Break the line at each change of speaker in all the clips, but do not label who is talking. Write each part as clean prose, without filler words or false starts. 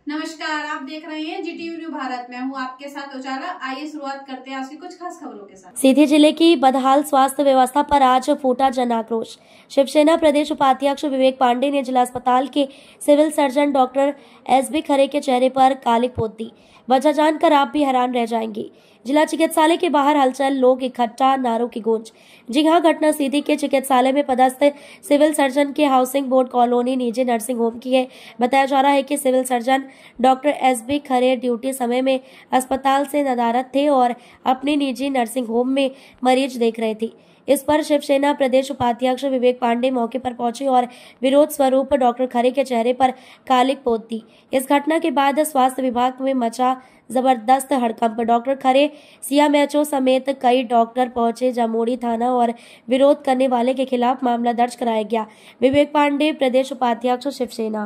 नमस्कार, आप देख रहे हैं जीटीवी न्यूज भारत। मैं हूं आपके साथ उजाला। आइए शुरुआत करते हैं आज की कुछ खास खबरों के साथ।
सीधी जिले की बदहाल स्वास्थ्य व्यवस्था पर आज फूटा जन आक्रोश। शिवसेना प्रदेश उपाध्यक्ष विवेक पांडे ने जिला अस्पताल के सिविल सर्जन डॉक्टर एसबी खरे के चेहरे पर कालिक पोत दी। वजह जानकर आप भी हैरान रह जाएंगे। जिला चिकित्सालय के बाहर हलचल, लोग इकट्ठा, नारों की गूंज। जी हां, घटना सीधी के चिकित्सालय में पदस्थ सिविल सर्जन के हाउसिंग बोर्ड कॉलोनी निजी नर्सिंग होम की है। बताया जा रहा है कि सिविल सर्जन डॉक्टर एसबी खरे ड्यूटी समय में अस्पताल से नदारद थे और अपने निजी नर्सिंग होम में मरीज देख रहे थे। इस पर शिवसेना प्रदेश उपाध्यक्ष विवेक पांडे मौके पर पहुंचे और विरोध स्वरूप डॉक्टर खरे के चेहरे पर कालिक पोत दी। इस घटना के बाद स्वास्थ्य विभाग में मचा जबरदस्त हड़कंप। डॉक्टर खरे, सीएमएचओ समेत कई डॉक्टर पहुंचे। जामोड़ी थाना और विरोध करने वाले के खिलाफ मामला दर्ज कराया गया। विवेक पांडे, प्रदेश उपाध्यक्ष, शिवसेना।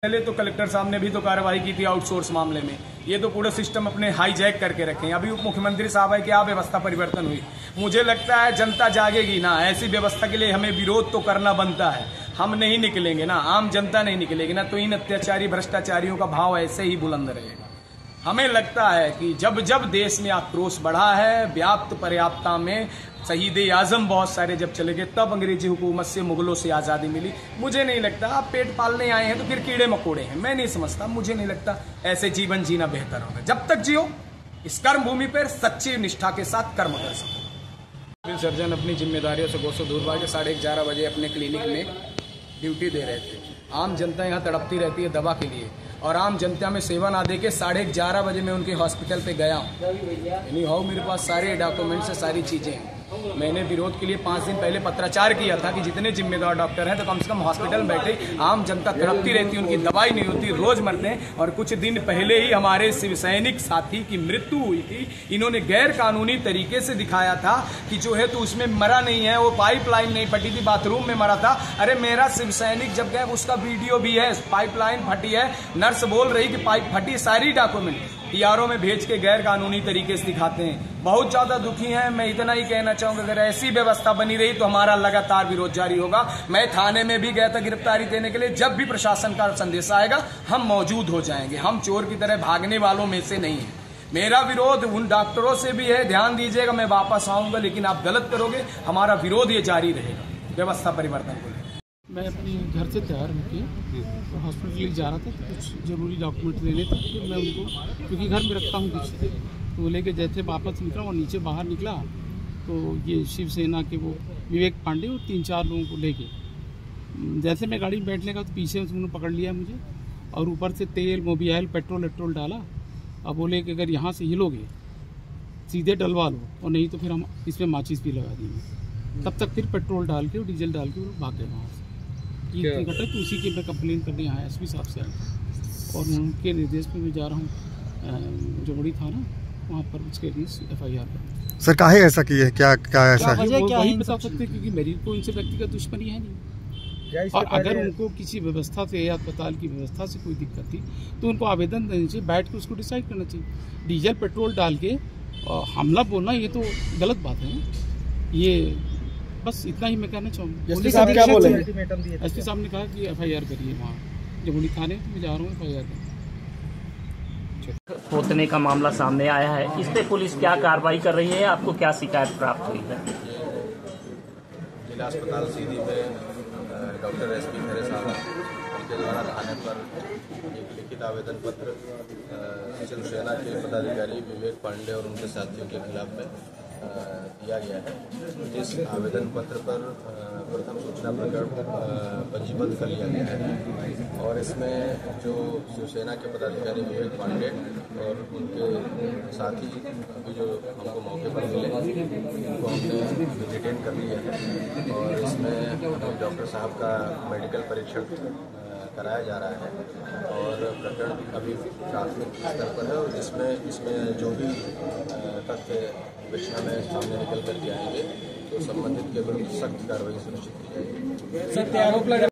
पहले तो कलेक्टर साहब ने भी तो कार्रवाई की थी आउटसोर्स मामले में। ये तो पूरा सिस्टम अपने हाईजैक करके रखे हैं। अभी उप मुख्यमंत्री साहब है, क्या व्यवस्था परिवर्तन हुई? मुझे लगता है जनता जागेगी ना, ऐसी व्यवस्था के लिए हमें विरोध तो करना बनता है। हम नहीं निकलेंगे ना, आम जनता नहीं निकलेगी ना, तो इन अत्याचारी भ्रष्टाचारियों का भाव ऐसे ही बुलंद रहेगा। हमें लगता है कि जब जब देश में आक्रोश बढ़ा है, व्याप्त पर्याप्ता में शहीद-ए आजम बहुत सारे जब चले गए, तब अंग्रेजी हुकूमत से, मुगलों से आज़ादी मिली। मुझे नहीं लगता आप पेट पालने आए हैं तो फिर कीड़े मकोड़े हैं। मैं नहीं समझता, मुझे नहीं लगता ऐसे जीवन जीना बेहतर होगा। जब तक जियो इस कर्म भूमि पर सच्ची निष्ठा के साथ कर्म कर सको। सिविल सर्जन अपनी जिम्मेदारियों से कोसों दूर भागे 11:30 बजे अपने क्लिनिक में ड्यूटी दे रहे थे। आम जनता यहाँ तड़पती रहती है दवा के लिए, और आम जनता में सेवा ना दे के 11:30 बजे मैं उनके हॉस्पिटल पे गया हूँ। यानी हाउ मेरे पास सारे डॉक्यूमेंट्स है, सारी चीज़ें हैं। मैंने विरोध के लिए 5 दिन पहले पत्राचार किया था कि जितने जिम्मेदार डॉक्टर हैं तो कम से कम हॉस्पिटल में बैठे। आम जनता तड़पती रहती है, उनकी दवाई नहीं होती, रोज मरते हैं। और कुछ दिन पहले ही हमारे शिव सैनिक साथी की मृत्यु हुई थी। इन्होंने गैर कानूनी तरीके से दिखाया था कि जो है तो उसमें मरा नहीं है, वो पाइपलाइन नहीं फटी थी, बाथरूम में मरा था। अरे मेरा शिव सैनिक जब गए, उसका वीडियो भी है, पाइपलाइन फटी है, नर्स बोल रही कि पाइप फटी, सारी डॉक्यूमेंट पीआरओ में भेज के गैर कानूनी तरीके से दिखाते हैं। बहुत ज्यादा दुखी हैं। मैं इतना ही कहना चाहूंगा, अगर ऐसी व्यवस्था बनी रही तो हमारा लगातार विरोध जारी होगा। मैं थाने में भी गया था गिरफ्तारी देने के लिए। जब भी प्रशासन का संदेश आएगा हम मौजूद हो जाएंगे। हम चोर की तरह भागने वालों में से नहीं है। मेरा विरोध उन डॉक्टरों से भी है, ध्यान दीजिएगा। मैं वापस आऊंगा, लेकिन आप गलत करोगे, हमारा विरोध ये जारी रहेगा व्यवस्था परिवर्तन को लेकर।
मैं अपने घर से तैयार होकर हॉस्पिटल जा रहा था, तो कुछ ज़रूरी डॉक्यूमेंट लेने थे। फिर मैं उनको, क्योंकि घर में रखता हूँ कुछ, तो वो लेके जैसे वापस निकला और नीचे बाहर निकला तो ये शिवसेना के वो विवेक पांडे और 3-4 लोगों को लेके, जैसे मैं गाड़ी में बैठने का तो पीछे से उन्होंने पकड़ लिया मुझे और ऊपर से तेल, मोबिल, पेट्रोल डाला। अब बोले कि अगर यहाँ से हिलोगे सीधे डलवा लो, और नहीं तो फिर हम इसमें माचिस भी लगा देंगे। तब तक फिर पेट्रोल डाल के और डीजल डाल के वो भाग गए वहाँ से। घटना तो उसी की मैं कंप्लेन करने आया एसपी साहब से, और उनके निर्देश पे मैं जा रहा हूँ जामोड़ी थाना, वहाँ पर उसके लिए FIR कर।
सर काहे ऐसा किए है? क्या ऐसा है?
वही बता सकते, क्योंकि मेरी को इनसे व्यक्तिगत दुश्मनी है नहीं। और अगर उनको किसी व्यवस्था से या अस्पताल की व्यवस्था से कोई दिक्कत थी तो उनको आवेदन देना चाहिए, बैठ के उसको डिसाइड करना चाहिए। डीजल पेट्रोल डाल के हमला बोलना ये तो गलत बात है ना। ये बस इतना ही मैं कहना चाहूँगा। एसपी साहब ने कहा कि FIR करिए वहाँ जमुनी थाने, तो मैं जा रहा हूँ FIR करने।
पोतने का मामला सामने आया है, इस पे पुलिस क्या कार्रवाई कर रही है? आपको क्या शिकायत प्राप्त हुई है?
जिला अस्पताल सीधी में डॉक्टर एसबी खरे साहब उनके द्वारा थाने पर एक लिखित आवेदन पत्र शिवसेना के पदाधिकारी विवेक पांडे और उनके साथियों के खिलाफ में दिया गया है। जिस आवेदन पत्र पर प्रथम सूचना प्रकरण पंजीबद्ध कर लिया गया है, और इसमें जो शिवसेना के पदाधिकारी विवेक पांडे और उनके साथी अभी जो हमको मौके पर मिले, उनको हमने डिटेन कर लिया है। और इसमें डॉक्टर साहब का मेडिकल परीक्षण कराया जा रहा है, और प्रकरण अभी प्राथमिक स्तर पर है। और इसमें जो भी तथ्य विवेचना में सामने निकल कर के आएंगे तो संबंधित के विरुद्ध सख्त कार्रवाई सुनिश्चित की जाएगी।